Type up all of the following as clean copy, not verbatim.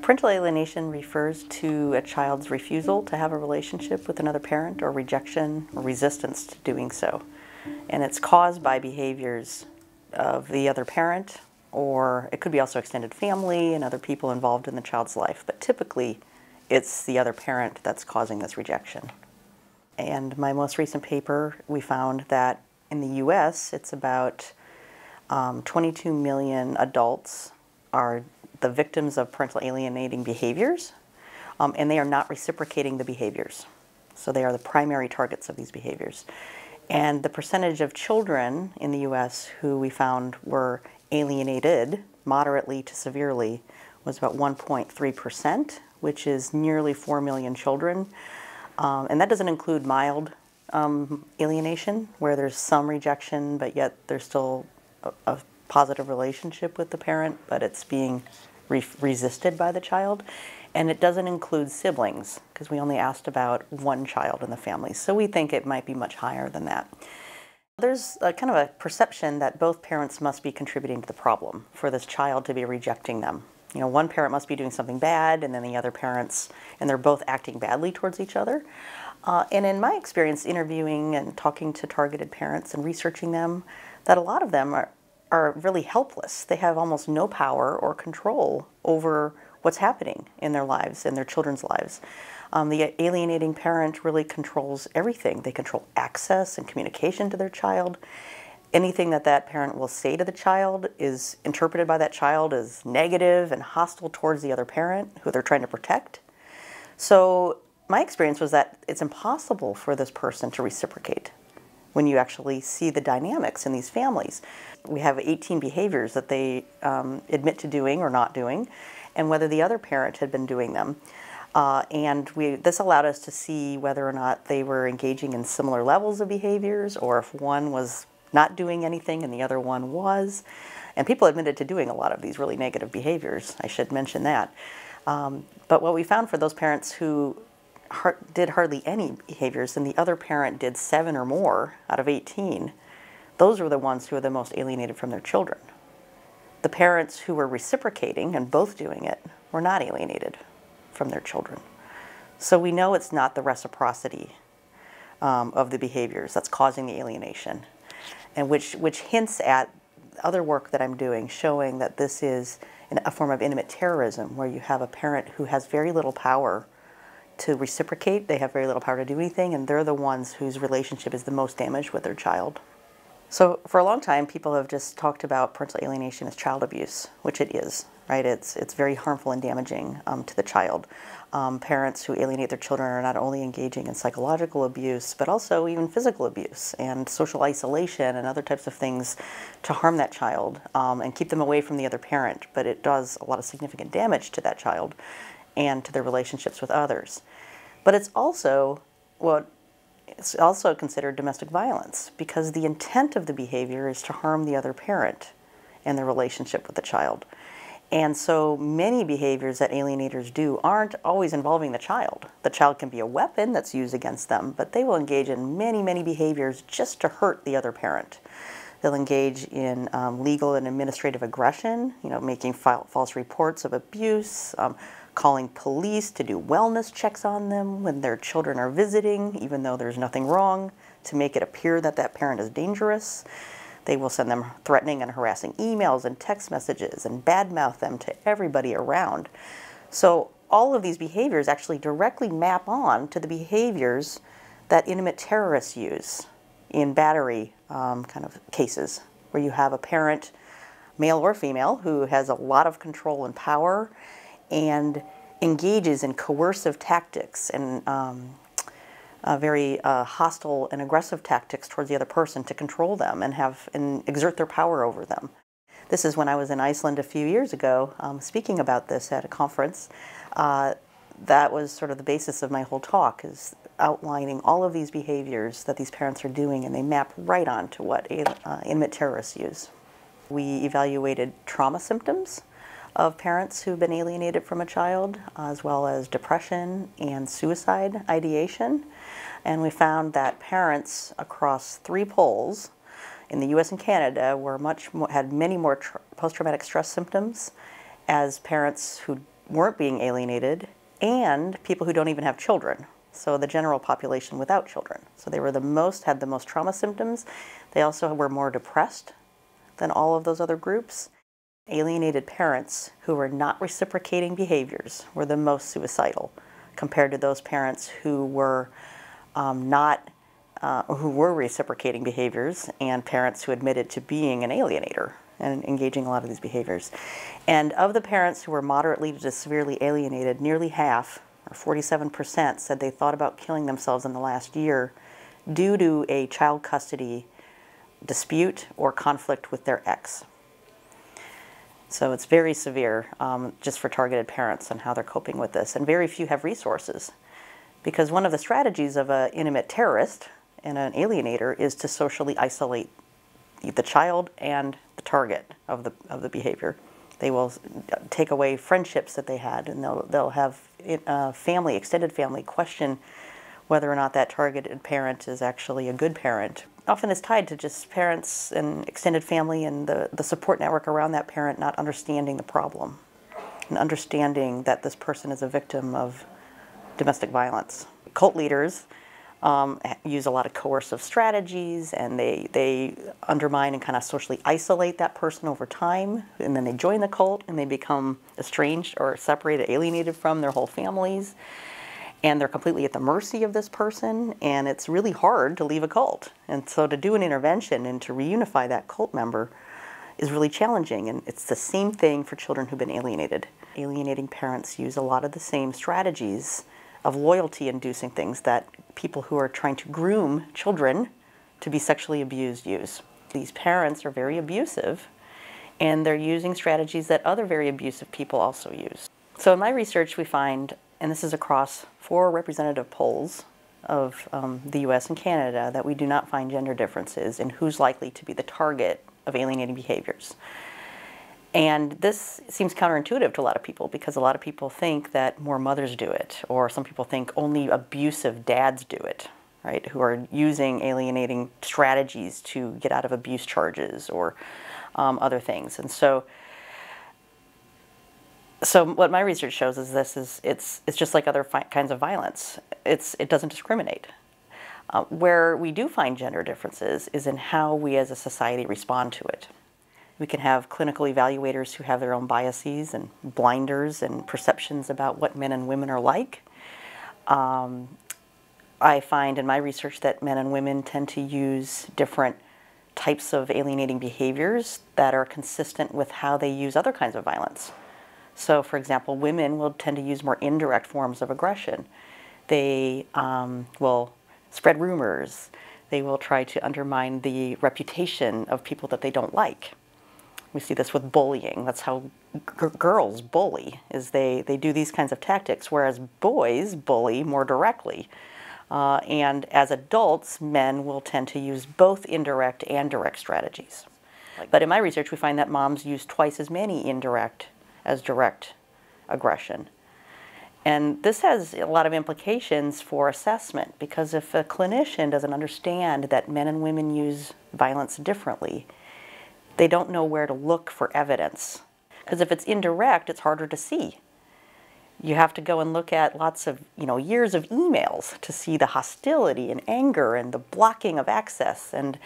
Parental alienation refers to a child's refusal to have a relationship with another parent, or rejection or resistance to doing so. And it's caused by behaviors of the other parent, or it could be also extended family and other people involved in the child's life. But typically, it's the other parent that's causing this rejection. And my most recent paper, we found that in the US, it's about 22 million adults are the victims of parental alienating behaviors, and they are not reciprocating the behaviors. So they are the primary targets of these behaviors. And the percentage of children in the US who we found were alienated moderately to severely was about 1.3%, which is nearly 4 million children. And that doesn't include mild alienation, where there's some rejection, but yet there's still a positive relationship with the parent, but it's being resisted by the child. And it doesn't include siblings, because we only asked about one child in the family. So we think it might be much higher than that. There's a kind of a perception that both parents must be contributing to the problem for this child to be rejecting them. You know, one parent must be doing something bad, and then the other parents, and they're both acting badly towards each other. And in my experience interviewing and talking to targeted parents and researching them, that a lot of them are really helpless. They have almost no power or control over what's happening in their lives, in their children's lives. The alienating parent really controls everything. They control access and communication to their child. Anything that that parent will say to the child is interpreted by that child as negative and hostile towards the other parent who they're trying to protect. So my experience was that it's impossible for this person to reciprocate when you actually see the dynamics in these families. We have 18 behaviors that they admit to doing or not doing, and whether the other parent had been doing them. This allowed us to see whether or not they were engaging in similar levels of behaviors, or if one was not doing anything and the other one was. And people admitted to doing a lot of these really negative behaviors, I should mention that. But what we found for those parents who did hardly any behaviors and the other parent did 7 or more out of 18, those were the ones who were the most alienated from their children. The parents who were reciprocating and both doing it were not alienated from their children. So we know it's not the reciprocity of the behaviors that's causing the alienation, and which hints at other work that I'm doing showing that this is a form of intimate terrorism, where you have a parent who has very little power to reciprocate. They have very little power to do anything, and they're the ones whose relationship is the most damaged with their child. So for a long time, people have just talked about parental alienation as child abuse, which it is, right? It's very harmful and damaging to the child. Parents who alienate their children are not only engaging in psychological abuse, but also even physical abuse and social isolation and other types of things to harm that child and keep them away from the other parent. But it does a lot of significant damage to that child and to their relationships with others. But it's also considered domestic violence, because the intent of the behavior is to harm the other parent and their relationship with the child. And so many behaviors that alienators do aren't always involving the child. The child can be a weapon that's used against them, but they will engage in many, many behaviors just to hurt the other parent. They'll engage in legal and administrative aggression, making false reports of abuse, calling police to do wellness checks on them when their children are visiting, even though there's nothing wrong, to make it appear that that parent is dangerous. They will send them threatening and harassing emails and text messages and badmouth them to everybody around. So all of these behaviors actually directly map on to the behaviors that intimate terrorists use in battery kind of cases, where you have a parent, male or female, who has a lot of control and power and engages in coercive tactics and very hostile and aggressive tactics towards the other person to control them and exert their power over them. This is when I was in Iceland a few years ago speaking about this at a conference. That was sort of the basis of my whole talk, is outlining all of these behaviors that these parents are doing, and they map right on to what intimate terrorists use. We evaluated trauma symptoms of parents who've been alienated from a child, as well as depression and suicide ideation. And we found that parents across 3 polls in the US and Canada had many more post-traumatic stress symptoms as parents who weren't being alienated, and people who don't even have children. So the general population without children. So they were had the most trauma symptoms. They also were more depressed than all of those other groups. Alienated parents who were not reciprocating behaviors were the most suicidal compared to those parents who were who were reciprocating behaviors, and parents who admitted to being an alienator and engaging in a lot of these behaviors. And of the parents who were moderately to severely alienated, nearly half, or 47%, said they thought about killing themselves in the last year due to a child custody dispute or conflict with their ex. So it's very severe just for targeted parents and how they're coping with this. And very few have resources, because one of the strategies of an intimate terrorist and an alienator is to socially isolate the child and the target of the behavior. They will take away friendships that they had, and they'll have extended family question whether or not that targeted parent is actually a good parent. Often it's tied to just parents and extended family and the support network around that parent not understanding the problem and understanding that this person is a victim of domestic violence. Cult leaders use a lot of coercive strategies, and they undermine and kind of socially isolate that person over time, and then they join the cult and they become estranged or separated, alienated from their whole families, and they're completely at the mercy of this person, and it's really hard to leave a cult. And so to do an intervention and to reunify that cult member is really challenging, and it's the same thing for children who've been alienated. Alienating parents use a lot of the same strategies of loyalty-inducing things that people who are trying to groom children to be sexually abused use. These parents are very abusive, and they're using strategies that other very abusive people also use. So in my research we find, and this is across 4 representative polls of the US and Canada, that we do not find gender differences in who's likely to be the target of alienating behaviors. And this seems counterintuitive to a lot of people, because a lot of people think that more mothers do it, or some people think only abusive dads do it, right, who are using alienating strategies to get out of abuse charges or other things. And so what my research shows is it's just like other kinds of violence. It doesn't discriminate. Where we do find gender differences is in how we as a society respond to it. We can have clinical evaluators who have their own biases and blinders and perceptions about what men and women are like. I find in my research that men and women tend to use different types of alienating behaviors that are consistent with how they use other kinds of violence. So, for example, women will tend to use more indirect forms of aggression. They will spread rumors. They will try to undermine the reputation of people that they don't like. We see this with bullying. That's how girls bully, is they do these kinds of tactics, whereas boys bully more directly. And as adults, men will tend to use both indirect and direct strategies. But in my research, we find that moms use twice as many indirect as direct aggression. And this has a lot of implications for assessment, because if a clinician doesn't understand that men and women use violence differently, they don't know where to look for evidence. Because if it's indirect, it's harder to see. You have to go and look at lots of, years of emails to see the hostility and anger and the blocking of access. And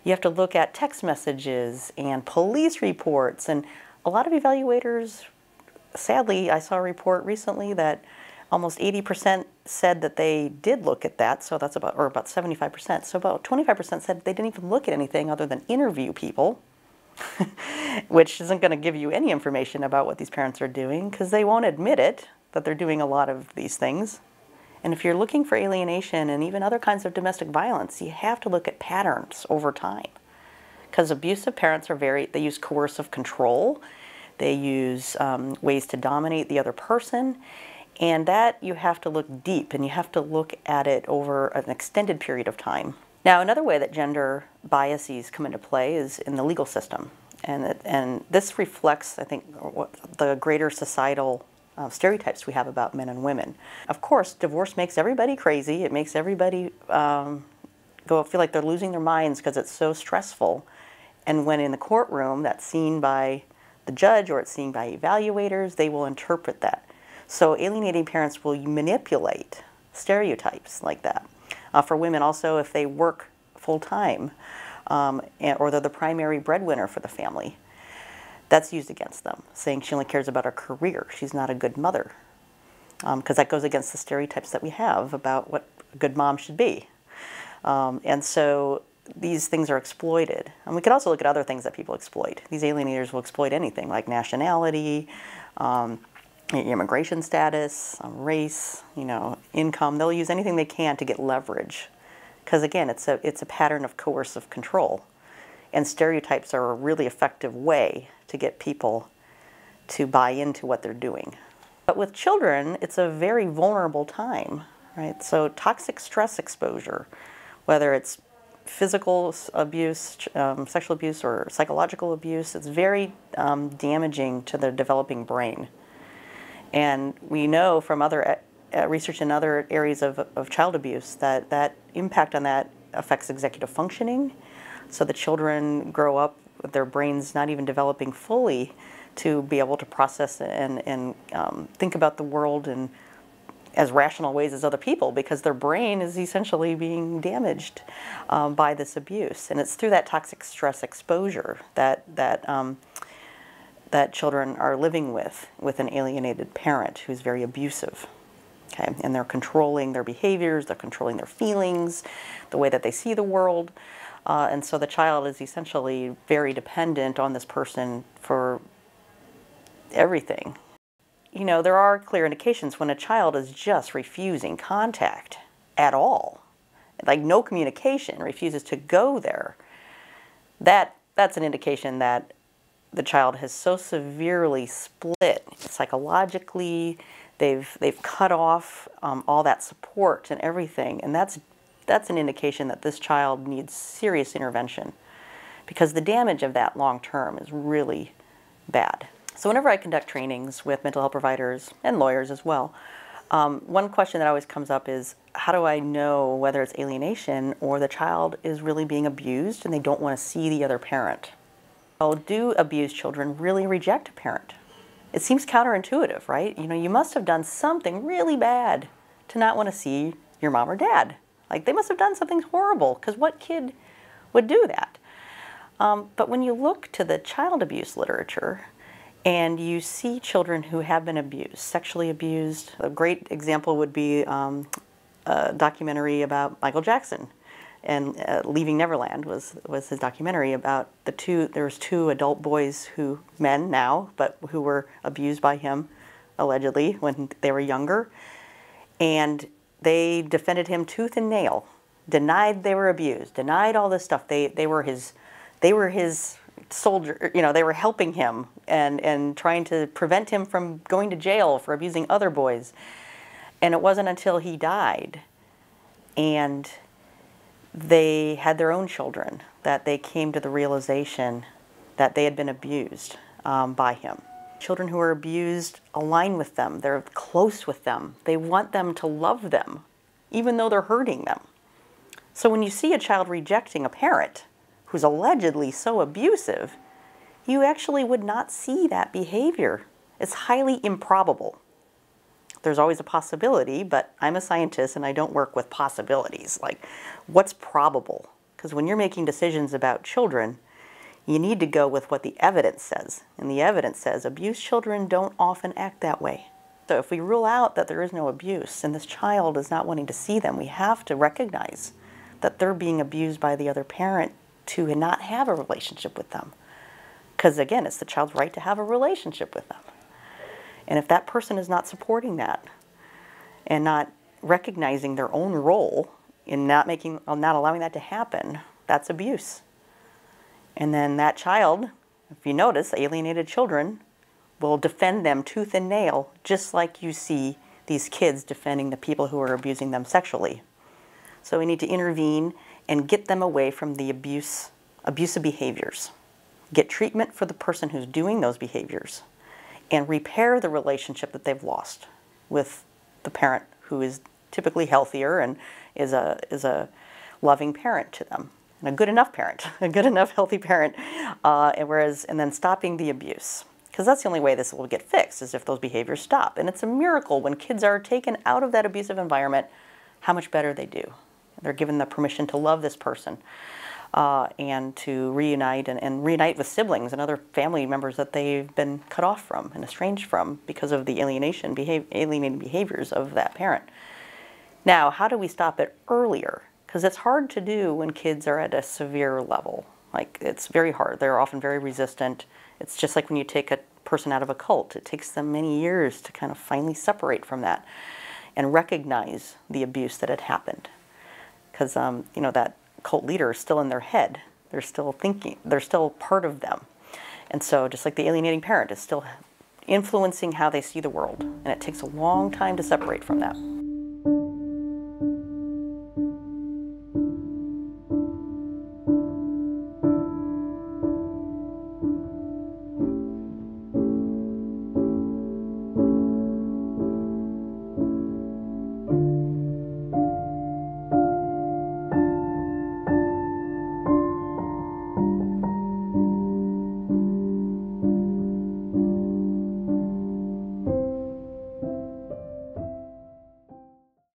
you have to look at text messages and police reports. And a lot of evaluators, sadly, I saw a report recently that almost 80% said that they did look at that, so that's about 75%. So about 25% said they didn't even look at anything other than interview people, which isn't going to give you any information about what these parents are doing, because they won't admit it, that they're doing a lot of these things. And if you're looking for alienation and even other kinds of domestic violence, you have to look at patterns over time. Because abusive parents they use coercive control, they use ways to dominate the other person, and that you have to look deep, and you have to look at it over an extended period of time. Now, another way that gender biases come into play is in the legal system. And this reflects, I think, the greater societal stereotypes we have about men and women. Of course, divorce makes everybody crazy. It makes everybody feel like they're losing their minds because it's so stressful. And when in the courtroom, that's seen by the judge or it's seen by evaluators, they will interpret that. So alienating parents will manipulate stereotypes like that. For women also, if they work full-time or they're the primary breadwinner for the family, that's used against them, saying she only cares about her career. She's not a good mother. Because that goes against the stereotypes that we have about what a good mom should be. And so these things are exploited. And we could also look at other things that people exploit. These alienators will exploit anything like nationality, immigration status, race, income. They'll use anything they can to get leverage. Because again, it's a pattern of coercive control. And stereotypes are a really effective way to get people to buy into what they're doing. But with children, it's a very vulnerable time, right? So toxic stress exposure, whether it's physical abuse, sexual abuse, or psychological abuse, it's very damaging to the developing brain. And we know from other research in other areas of child abuse that that impact on that affects executive functioning. So the children grow up with their brains not even developing fully to be able to process and think about the world in as rational ways as other people, because their brain is essentially being damaged by this abuse. And it's through that toxic stress exposure that children are living with an alienated parent who's very abusive. Okay? And they're controlling their behaviors, they're controlling their feelings, the way that they see the world. And so the child is essentially very dependent on this person for everything. There are clear indications when a child is just refusing contact at all, like no communication, refuses to go there. That's an indication that the child has so severely split psychologically. They've cut off all that support and everything, and that's an indication that this child needs serious intervention, because the damage of that long term is really bad. So whenever I conduct trainings with mental health providers and lawyers as well, one question that always comes up is, how do I know whether it's alienation or the child is really being abused and they don't want to see the other parent? Well, do abused children really reject a parent? It seems counterintuitive, right? You must have done something really bad to not want to see your mom or dad. Like, they must have done something horrible, because what kid would do that? But when you look to the child abuse literature, and you see children who have been abused, sexually abused. A great example would be a documentary about Michael Jackson, and Leaving Neverland was his documentary about there was two adult boys men now, but who were abused by him, allegedly, when they were younger. And they defended him tooth and nail, denied they were abused, denied all this stuff. They were his soldier, they were helping him and trying to prevent him from going to jail for abusing other boys. And it wasn't until he died and they had their own children that they came to the realization that they had been abused by him. Children who are abused align with them. They're close with them. They want them to love them, even though they're hurting them. So when you see a child rejecting a parent who's allegedly so abusive, you actually would not see that behavior. It's highly improbable. There's always a possibility, but I'm a scientist and I don't work with possibilities. Like, what's probable? Because when you're making decisions about children, you need to go with what the evidence says. And the evidence says abused children don't often act that way. So if we rule out that there is no abuse and this child is not wanting to see them, we have to recognize that they're being abused by the other parent to not have a relationship with them. Because again, it's the child's right to have a relationship with them. And if that person is not supporting that and not recognizing their own role in not allowing that to happen, that's abuse. And then that child, if you notice, alienated children will defend them tooth and nail, just like you see these kids defending the people who are abusing them sexually. So we need to intervene and get them away from the abusive behaviors. Get treatment for the person who's doing those behaviors and repair the relationship that they've lost with the parent who is typically healthier and is a loving parent to them, and a good enough parent, a good enough healthy parent, and then stopping the abuse. Because that's the only way this will get fixed, is if those behaviors stop. And it's a miracle when kids are taken out of that abusive environment, how much better they do. They're given the permission to love this person and to reunite and reunite with siblings and other family members that they've been cut off from and estranged from because of the alienating behaviors of that parent. Now, how do we stop it earlier? Because it's hard to do when kids are at a severe level. Like, it's very hard. They're often very resistant. It's just like when you take a person out of a cult. It takes them many years to kind of finally separate from that and recognize the abuse that had happened. Because, you know, that cult leader is still in their head. They're still thinking. They're still part of them. And so just like the alienating parent is still influencing how they see the world. And it takes a long time to separate from that.